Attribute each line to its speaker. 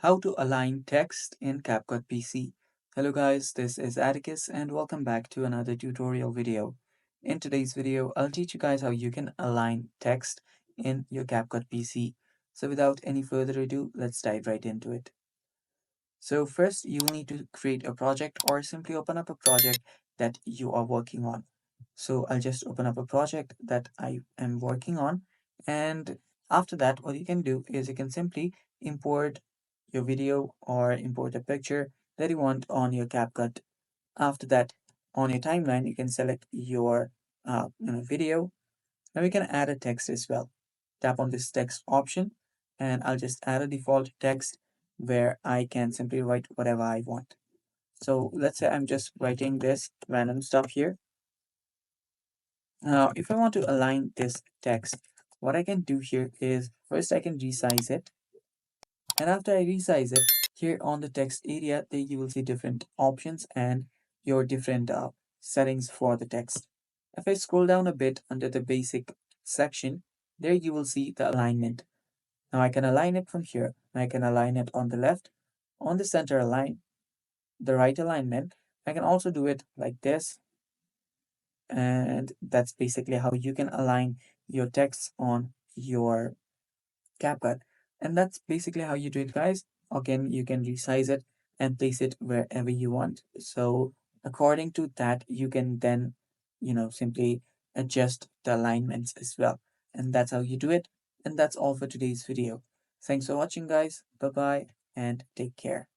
Speaker 1: How to align text in CapCut PC. Hello guys, this is Atticus and welcome back to another tutorial video. In today's video, I'll teach you guys how you can align text in your CapCut PC. So without any further ado, let's dive right into it. So first, you will need to create a project or simply open up a project that you are working on. So I'll just open up a project that I am working on. And after that, what you can do is you can simply import your video or import a picture that you want on your CapCut. After that, on your timeline, you can select your video. Now we can add a text as well. Tap on this text option and I'll just add a default text where I can simply write whatever I want. So let's say I'm just writing this random stuff here. Now, if I want to align this text, what I can do here is first I can resize it. And after I resize it, here on the text area, there you will see different options and your different settings for the text. If I scroll down a bit under the basic section, there you will see the alignment. Now I can align it from here. I can align it on the left, on the center align, the right alignment. I can also do it like this. And that's basically how you can align your text on your CapCut. And that's basically how you do it, guys. Again, you can resize it and place it wherever you want. So according to that, you can then, simply adjust the alignments as well. And that's how you do it. And that's all for today's video. Thanks for watching, guys. Bye bye and take care.